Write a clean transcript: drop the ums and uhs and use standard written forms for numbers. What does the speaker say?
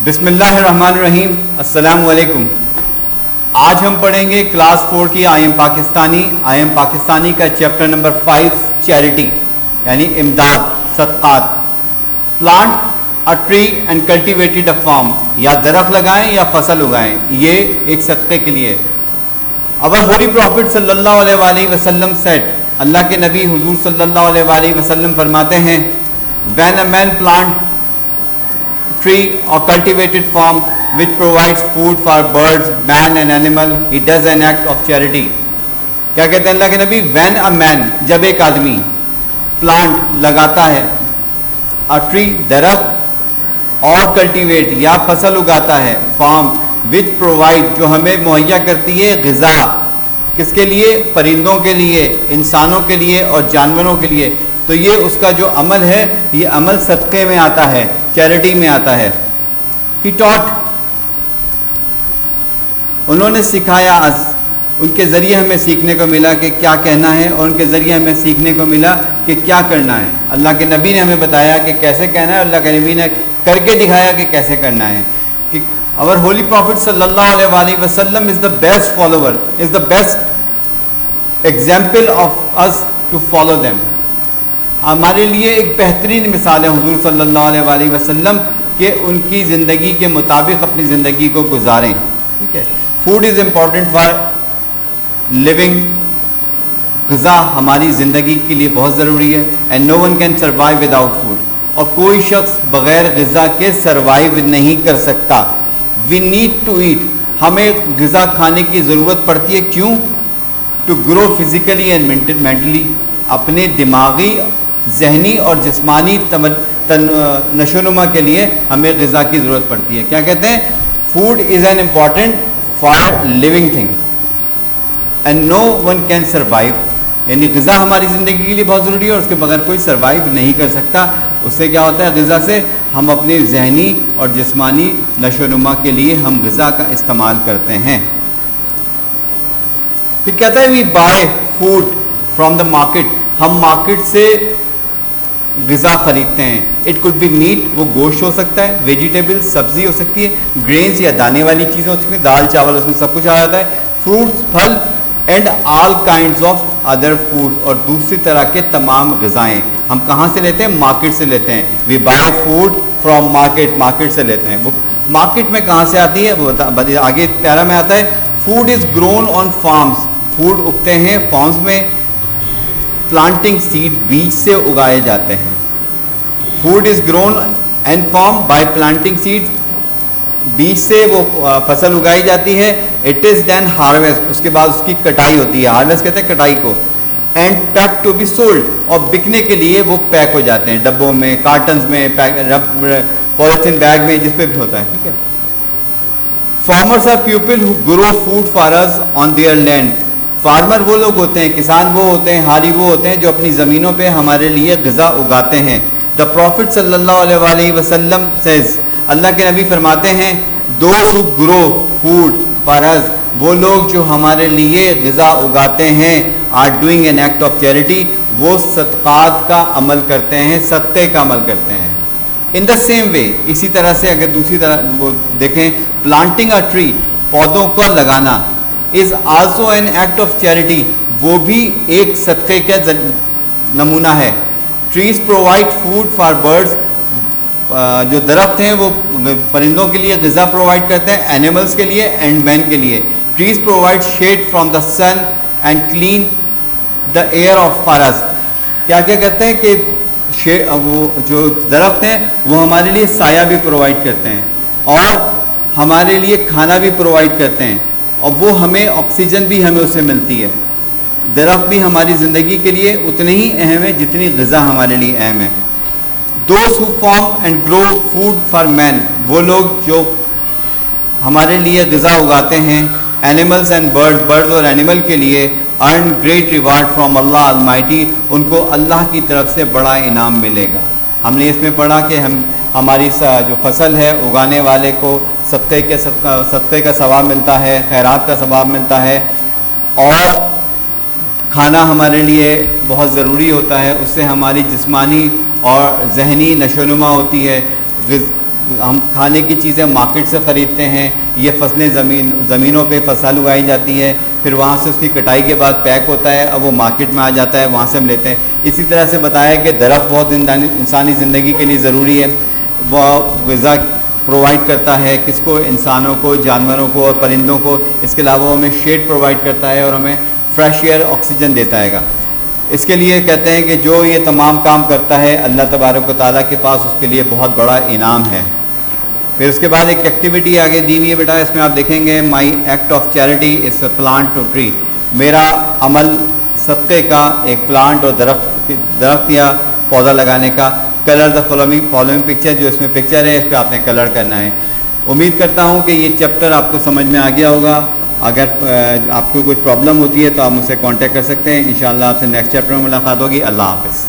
بسم اللہ الرحمن الرحیم. السلام علیکم. آج ہم پڑھیں گے کلاس 4 کی آئی ایم پاکستانی کا چیپٹر نمبر 5 چیریٹی یعنی امداد صدقات. Plant a tree and cultivated a farm, یا درخت لگائیں یا فصل اگائیں, یہ ایک صدقے کے لیے. اور ہولی پروفٹ صلی اللہ علیہ وآلہ وسلم سیڈ, اللہ کے نبی حضور صلی اللہ علیہ وآلہ وسلم فرماتے ہیں, when a man plant tree or cultivated farm which provides food for birds, man and animal, he does an act of charity. کیا کہتے ہیں اللہ کے نبی, when a man, جب ایک آدمی پلانٹ لگاتا ہے, a tree درخت, اور کلٹیویٹ یا فصل اگاتا ہے, فارم which provide جو ہمیں مہیا کرتی ہے غذا, کس کے لیے, پرندوں کے لیے, انسانوں کے لیے اور جانوروں کے لیے, تو یہ اس کا جو عمل ہے یہ عمل صدقے میں آتا ہے, چیریٹی میں آتا ہے. He taught, انہوں نے سکھایا, ان کے ذریعے ہمیں سیکھنے کو ملا کہ کیا کہنا ہے, اور ان کے ذریعے ہمیں سیکھنے کو ملا کہ کیا کرنا ہے. اللہ کے نبی نے ہمیں بتایا کہ کیسے کہنا ہے, اللہ کے نبی نے کر کے دکھایا کہ کیسے کرنا ہے. کہ our holy prophet صلی اللہ علیہ وآلہ وسلم is the best follower, is the best example of us to follow them. ہمارے لیے ایک بہترین مثال ہے حضور صلی اللہ علیہ وآلہ وسلم کہ ان کی زندگی کے مطابق اپنی زندگی کو گزاریں. ٹھیک ہے. Food is important for living, غذا ہماری زندگی کے لیے بہت ضروری ہے. And no one can survive without food, اور کوئی شخص بغیر غذا کے سروائیو نہیں کر سکتا. وی نیڈ ٹو ایٹ, ہمیں غذا کھانے کی ضرورت پڑتی ہے. کیوں؟ To grow physically and mentally, اپنے دماغی, ذہنی اور جسمانی نشو و نما کے لیے ہمیں غذا کی ضرورت پڑتی ہے. کیا کہتے ہیں, food is an important for living thing and no one can survive, یعنی غذا ہماری زندگی کے لیے بہت ضروری ہے اور اس کے بغیر کوئی سروائیو نہیں کر سکتا. اس سے کیا ہوتا ہے, غذا سے ہم اپنے ذہنی اور جسمانی نشو و نما کے لیے ہم غذا کا استعمال کرتے ہیں. پھر کہتا ہے we buy food from the market, ہم مارکیٹ سے غذا خریدتے ہیں. اٹ کوڈ بی میٹ, وہ گوشت ہو سکتا ہے, ویجیٹیبل سبزی ہو سکتی ہے, گرینز یا دانے والی چیزیں ہو سکتی ہیں, دال چاول, اس میں سب کچھ آ جاتا ہے, فروٹس پھل, and all kinds of other food, اور دوسری طرح کے تمام غذائیں ہم کہاں سے لیتے ہیں, مارکیٹ سے لیتے ہیں. We buy food from market, market سے لیتے ہیں. وہ مارکیٹ میں کہاں سے آتی ہے وہ آگے پیرا میں آتا ہے. Food is grown on farms, food اگتے ہیں فارمز میں. پلانٹنگ سیڈ, بیج سے اگائے جاتے ہیں. Food is grown and farm by planting seed, بیج سے وہ فصل اگائی جاتی ہے. اٹ از دین ہارویسٹ, اس کے بعد اس کی کٹائی ہوتی ہے, ہارویسٹ کہتے ہیں کٹائی کو. And pack to be sold, اور بکنے کے لیے وہ پیک ہو جاتے ہیں ڈبوں میں, کارٹنز میں, پولیتھین بیگ میں, جس پہ بھی ہوتا ہے. ٹھیک ہے. Farmers are people who grow food for us on their land. Farmer وہ لوگ ہوتے ہیں, کسان وہ ہوتے ہیں, ہاری وہ ہوتے ہیں جو اپنی زمینوں پہ ہمارے لیے غذا اگاتے ہیں. دا پروفٹ صلی اللہ علیہ وآلہ وسلم سیز, اللہ کے نبی فرماتے ہیں, those who grow food for us, وہ لوگ جو ہمارے لیے غذا اگاتے ہیں, are doing an act of charity, وہ صدقات کا عمل کرتے ہیں, صدقے کا عمل کرتے ہیں. ان دا سیم وے, اسی طرح سے اگر دوسری طرح وہ دیکھیں, پلانٹنگ اے ٹری, پودوں کو لگانا, is also an act of charity, وہ بھی ایک صدقے کا نمونہ ہے. Trees provide food for birds, جو درخت ہیں وہ پرندوں کے لیے غذا پرووائڈ کرتے ہیں, اینیملس کے لیے اینڈ مین کے لیے. Trees provide shade from the sun and clean the air of for us. کیا کیا کرتے ہیں کہ وہ جو درخت ہیں وہ ہمارے لیے سایہ بھی پرووائڈ کرتے ہیں, اور ہمارے لیے کھانا بھی پرووائڈ کرتے ہیں, اور وہ ہمیں آکسیجن بھی ہمیں اس سے ملتی ہے. درخت بھی ہماری زندگی کے لیے اتنے ہی اہم ہے جتنی غذا ہمارے لیے اہم ہے. Those who farm and grow food for man, وہ لوگ جو ہمارے لیے غذا اگاتے ہیں, اینیملز اینڈ برڈز اور اینیمل کے لیے, earn great reward from Allah Almighty, ان کو اللہ کی طرف سے بڑا انعام ملے گا. ہم نے اس میں پڑھا کہ ہماری جو فصل ہے اگانے والے کو صدقے کا ثواب ملتا ہے, خیرات کا ثواب ملتا ہے, اور کھانا ہمارے لیے بہت ضروری ہوتا ہے, اس سے ہماری جسمانی اور ذہنی نشو و نما ہوتی ہے. ہم کھانے کی چیزیں مارکیٹ سے خریدتے ہیں، یہ فصلیں زمینوں پہ فصل اگائی جاتی ہے، پھر وہاں سے اس کی کٹائی کے بعد پیک ہوتا ہے، اب وہ مارکیٹ میں آ جاتا ہے، وہاں سے ہم لیتے ہیں۔ اسی طرح سے بتایا کہ درخت بہت انسانی زندگی کے لیے ضروری ہے، وہ غذا پرووائڈ کرتا ہے کس کو، انسانوں کو، جانوروں کو اور پرندوں کو۔ اس کے علاوہ ہمیں شیڈ پرووائڈ کرتا ہے اور ہمیں فریش ایئر آکسیجن دیتا ہے گا۔ اس کے لیے کہتے ہیں کہ جو یہ تمام کام کرتا ہے اللہ تبارک و تعالیٰ کے پاس اس کے لیے بہت بڑا انعام ہے۔ پھر اس کے بعد ایک ایکٹیویٹی آگے دی ہوئی ہے بیٹا، اس میں آپ دیکھیں گے my act of charity is a plant to tree, میرا عمل صدقے کا ایک پلانٹ اور درخت یا پودا لگانے کا۔ کلر دا فالوئنگ پکچر، جو اس میں پکچر ہے اس پہ آپ نے کلر کرنا ہے۔ امید کرتا ہوں کہ یہ چیپٹر آپ کو سمجھ میں آ گیا ہوگا۔ اگر آپ کو کوئی پرابلم ہوتی ہے تو آپ مجھ سے کانٹیکٹ کر سکتے ہیں، انشاءاللہ آپ سے نیکسٹ چیپٹر میں ملاقات ہوگی۔ اللہ حافظ۔